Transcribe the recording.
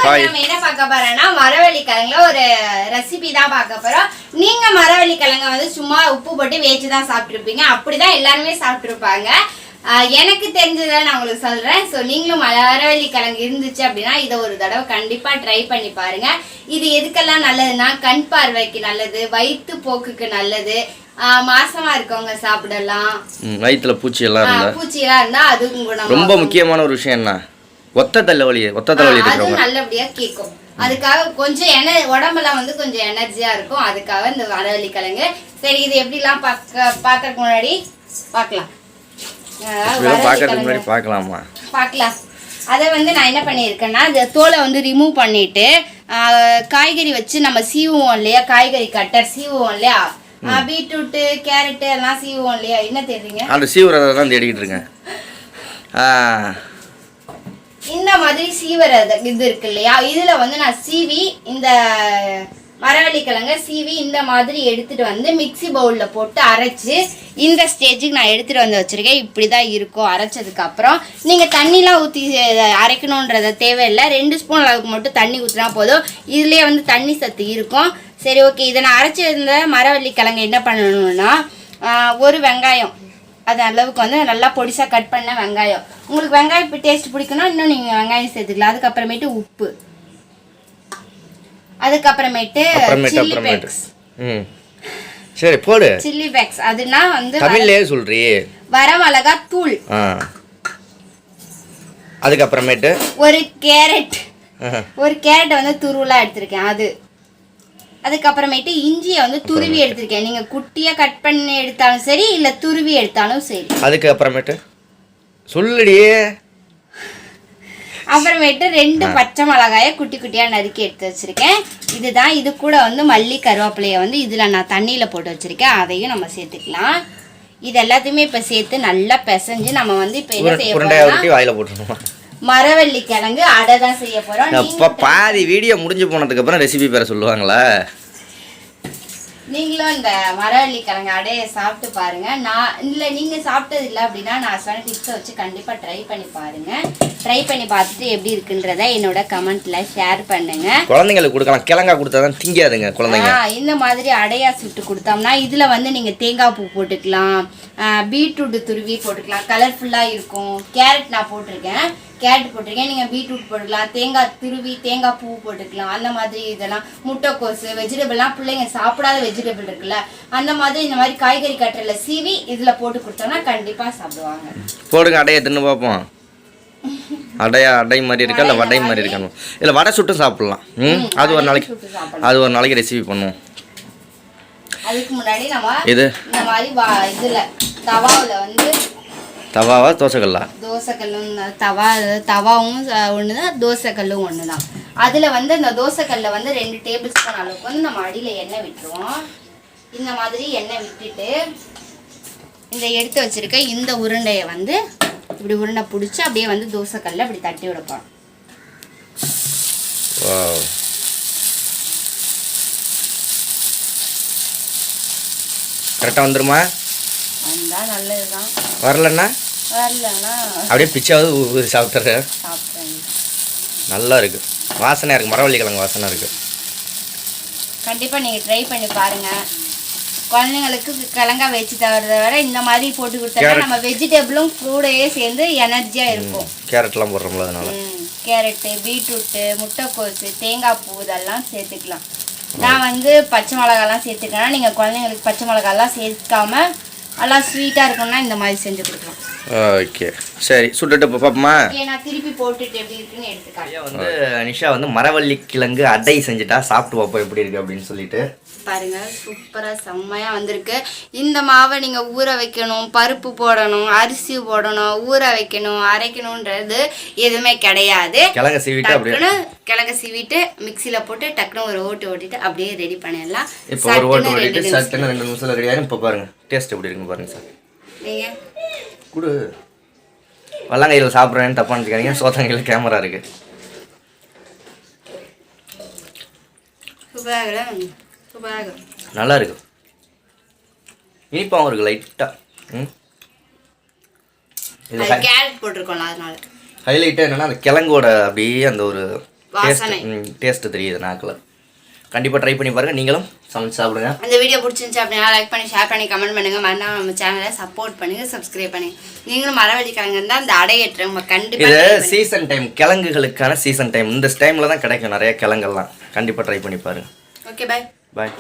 நம்ம என்ன பார்க்க போறோம்னா மரவள்ளி கிழங்குல ஒரு ரெசிபி தான் பார்க்க போறோம். நீங்க மரவள்ளி கிழங்க வந்து சும்மா உப்பு போட்டு வேச்சு தான் சாப்பிட்டுருப்பீங்க. அப்படிதான் எல்லாருமே சாப்பிட்டுருப்பாங்க. எனக்கு தெரிஞ்சதை நான் உங்களுக்கு சொல்றேன். ஸோ நீங்களும் மரவள்ளி கிழங்கு இருந்துச்சு அப்படின்னா இதை ஒரு தடவை கண்டிப்பா ட்ரை பண்ணி பாருங்க. இது எதுக்கெல்லாம் நல்லதுன்னா கண் பார்வைக்கு நல்லது, வயிற்று போக்குக்கு நல்லது, மாசமா இருக்கவங்க சாப்பிடலாம். வயிற்றுல பூச்சி எல்லாம் இருந்தா அதுவும் குணம். ரொம்ப முக்கியமான ஒரு விஷயம் என்ன, ஒத்த தலைவலி அது நல்லபடியா கேட்கும். அதுக்காக கொஞ்சம் உடம்பெல்லாம் வந்து கொஞ்சம் எனர்ஜியா இருக்கும். அதுக்காக இந்த மரவள்ளி கிழங்கு. சரி, இது எப்படிலாம் பாக்கிறதுக்கு முன்னாடி பார்க்கலாம். பார்க்கலாம். அதை வந்து நான் என்ன பண்ணியிருக்கேன்னா இந்த தோலை வந்து ரிமூவ் பண்ணிட்டு காய்கறி வச்சு நம்ம சீவுவோம் இல்லையா, காய்கறி கட்டர் சீவுவோம் இல்லையா, பீட்ரூட்டு கேரட்டு எல்லாம் சீவுவோம் இல்லையா. என்ன தெரியுங்க, அந்த சீவுறதை தான் தேடிக்கிட்டு இருக்கேன். இந்த மாதிரி சீவறது இது இருக்கு இல்லையா, இதுல வந்து நான் சீவி இந்த மரவள்ளி கிழங்க சீவி இந்த மாதிரி எடுத்துட்டு வந்து மிக்சி பவுல்ல போட்டு அரைச்சு இந்த ஸ்டேஜுக்கு நான் எடுத்துட்டு வந்து வச்சிருக்கேன். இப்படிதான் இருக்கும். அரைச்சதுக்கு அப்புறம் நீங்க தண்ணிலாம் ஊற்றி அரைக்கணுன்றத தேவையில்லை. 2 ஸ்பூன் அளவுக்கு மட்டும் தண்ணி ஊற்றினா போதும். இதுலயே வந்து தண்ணி சத்து இருக்கும். சரி, ஓகே. இதை நான் அரைச்சிருந்த மரவள்ளி கிழங்கு என்ன பண்ணணும்னா, ஒரு வெங்காயம் அது அளவுக்கு வந்து நல்லா பொடிசா கட் பண்ண வெங்காயம். உங்களுக்கு வெங்காயம் டேஸ்ட் பிடிக்கணும், இன்னும் நீங்க வெங்காயம் சேர்த்துக்கலாம். அதுக்கப்புறமேட்டு உப்பு, அதுக்கப்புறமேட்டு சில்லி பேக்ஸ். சரி, போடு. சில்லி பேக்ஸ் அதுனா வந்து தமிழ்லயே சொல்றீ, வரமிளகா தூள். அதுக்கப்புறமேட்டு ஒரு கேரட் வந்து துருவலா எடுத்திருக்கேன் அது. அதுக்கப்புறமேட்டு இஞ்சியை வந்து துருவி எடுத்திருக்கேன். நீங்க குட்டியா கட் பண்ணி எடுத்தாலும் சரி, இல்ல துருவி எடுத்தாலும் சரி. அதுக்கப்புறமேட்டு சொல்லுடியே. அப்புறமேட்டு 2 பச்சை மிளகாயை குட்டி குட்டியா நறுக்கி எடுத்து வச்சிருக்கேன். இதுதான். இது கூட வந்து மல்லி கருவேப்பிலையை வந்து இதுல நான் தண்ணியில போட்டு வச்சிருக்கேன். அதையும் நம்ம சேர்த்துக்கலாம். இது எல்லாத்தையுமே இப்ப சேர்த்து நல்லா பிசைஞ்சு நம்ம வந்து இப்ப என்ன செய்ய போறோம்னா மரவள்ளி கிழங்கு அடை தான் செய்ய போறோம். அப்ப பாதி வீடியோ முடிஞ்சு போனதுக்கு அப்புறம் ரெசிபி பேர சொல்லுவாங்களா? நீங்களும் இந்த மரவள்ளி கிழங்கு அடையை சாப்பிட்டு பாருங்க. நீங்க சாப்பிட்டது இல்லை அப்படின்னா நான் சொன்ன டிப்ஸை வச்சு கண்டிப்பா ட்ரை பண்ணி பாருங்க. ட்ரை பண்ணி பார்த்துட்டு எப்படி இருக்குன்றத என்னோட கமெண்ட்ல ஷேர் பண்ணுங்க. குழந்தைங்களுக்கு கொடுக்கலாம். கிழங்கா கொடுத்தாதான் திங்காதுங்க குழந்தைங்க. இந்த மாதிரி அடையா சுட்டு கொடுத்தோம்னா இதுல வந்து நீங்க தேங்காய் பூ போட்டுக்கலாம், பீட்ரூட் துருவி போட்டுக்கலாம், கலர்ஃபுல்லா இருக்கும். கேரட் நான் போட்டிருக்கேன், நீங்க பீட்ரூட் போட்டுக்கலாம், தேங்காய் துருவி தேங்காய் பூ போட்டுக்கலாம். அந்த மாதிரி இதெல்லாம் முட்டைக்கோசு வெஜிடபிள்லாம் பிள்ளைங்க சாப்பிடாத வெஜிடபிள் இருக்குல்ல, அந்த மாதிரி இந்த மாதிரி காய்கறி கட்டரில் சீவி இதுல போட்டு கொடுத்தோம்னா கண்டிப்பா சாப்பிடுவாங்க. போடுங்க, அடையை தின்னு பார்ப்போம். அடை மாதிரி இருக்கா இல்லை வடை மாதிரி இருக்கணும், இல்லை வடை சுட்டு சாப்பிடலாம். அது ஒரு நாளைக்கு ரெசிபி பண்ணுவோம். அதுக்கு முன்னாடி நம்ம இந்த மாதிரி இதுல தவாவில் வந்து தவாவா தோசைக்கல்லா? தோசைக்கல்லும் தவாவும் ஒண்ணுதான், தோசைக்கல்லும் ஒண்ணுதான். அதுல வந்து இந்த தோசைக்கல்ல வந்து 2 டேபிள் ஸ்பூன் அளவுக்கு வந்து நம்ம அடியில எண்ணெய் விட்டுருவோம். இந்த மாதிரி எண்ணெய் விட்டுட்டு இந்த எடுத்து வச்சிருக்க இந்த உருண்டையை வந்து இப்படி உருண்டை பிடிச்சி அப்படியே வந்து தோசைக்கல்ல இப்படி தட்டி விடப்போம். கரெக்டாக வந்துருமா? வந்தா நல்லதுதான். வரலன்னா அப்படியே பிச்சாவது சாப்பிட்றேன். நல்லா இருக்கு, வாசனையா இருக்கு. மரவள்ளி கிழங்கு வாசனை இருக்கு. கண்டிப்பா நீங்க ட்ரை பண்ணி பாருங்க. குழந்தைங்களுக்கு கிழங்கா வச்சு தவிர விட இந்த மாதிரி போட்டு கொடுத்தா நம்ம வெஜிடபிளும் கூடயே சேர்ந்து எனர்ஜியா இருக்கும். கேரட்லாம் போடுறோம்ல, அதனால கேரட்டு, பீட்ரூட்டு, முட்டைக்கோசு, தேங்காய் பூ இதெல்லாம் சேர்த்துக்கலாம். நான் வந்து பச்சை மிளகாலாம் சேர்த்துக்கிறேன்னா நீங்கள் குழந்தைங்களுக்கு பச்சை மிளகாலாம் சேர்க்காம நல்லா ஸ்வீட்டாக இருக்கும்னா இந்த மாதிரி செஞ்சு கொடுக்கலாம். ஓகே, சரி. சுட்டுட்டு பார்ப்போமா? நான் திருப்பி போட்டுட்டு எப்படி இருக்குன்னு எடுத்துக்காட்டேன். வந்து நிஷா வந்து மரவள்ளி கிழங்கு அடை செஞ்சுட்டா, சாப்பிட்டு பார்ப்போம் எப்படி இருக்கு அப்படின்னு சொல்லிட்டு. பாருங்க, சூப்பரா செம்மையா வந்திருக்கு. இந்த மாவை நீங்க ஊற வைக்கணும், பருப்பு போடணும், அரிசி போடணும், ஊற வைக்கணும், அரைக்கணும்ன்றது எதுவுமே கிடையாது. கிழங்க சீவிட்டு மிக்சியில போட்டு டக்குனு ஒரு ஓட்டிட்டு அப்படியே ரெடி பண்ணிடலாம். இப்போ ஒரு ஓட்டிட்டு சட்டுன்னு 2 நிமிஷத்துல ரெடி ஆகும். இப்போ பாருங்க டேஸ்ட் எப்படி இருக்குன்னு பாருங்க சார். நீங்க குடு. வல்லங்கையில் சாப்பிட்றேன்னு தப்பா நினைக்காதீங்க, சோத்தங்கையில் கேமரா இருக்கு. நல்லா இருக்கு, இனிப்பாகவும் இருக்கு லைட்டா. கேரட் போட்டிருக்கோம்ல அதனால. ஹைலைட்டாக என்னன்னா அந்த கிழங்கோட அப்படியே அந்த ஒரு வாசனை டேஸ்ட் தெரியுது நாக்கில். கண்டிப்பாக ட்ரை பண்ணி பாருங்கள், நீங்களும் சமைச்சு சாப்பிடுங்க. இந்த வீடியோ பிடிச்சிருந்துச்சு அப்படின்னா லைக் பண்ணி ஷேர் பண்ணி கமெண்ட் பண்ணுங்க. மறக்காம நம்ம சேனலை சப்போர்ட் பண்ணுங்க, சப்ஸ்கிரைப் பண்ணுங்க. நீங்களும் மரவள்ளி கிழங்கு தான் அந்த அடை ஏற்றுறவங்க கண்டிப்பாக. இது சீசன் டைம், கிழங்குகளுக்கான சீசன் டைம். இந்த டைமில் தான் கிடைக்கும் நிறைய கிழங்கெல்லாம். கண்டிப்பாக ட்ரை பண்ணி பாருங்கள். ஓகே, பாய். பாய்.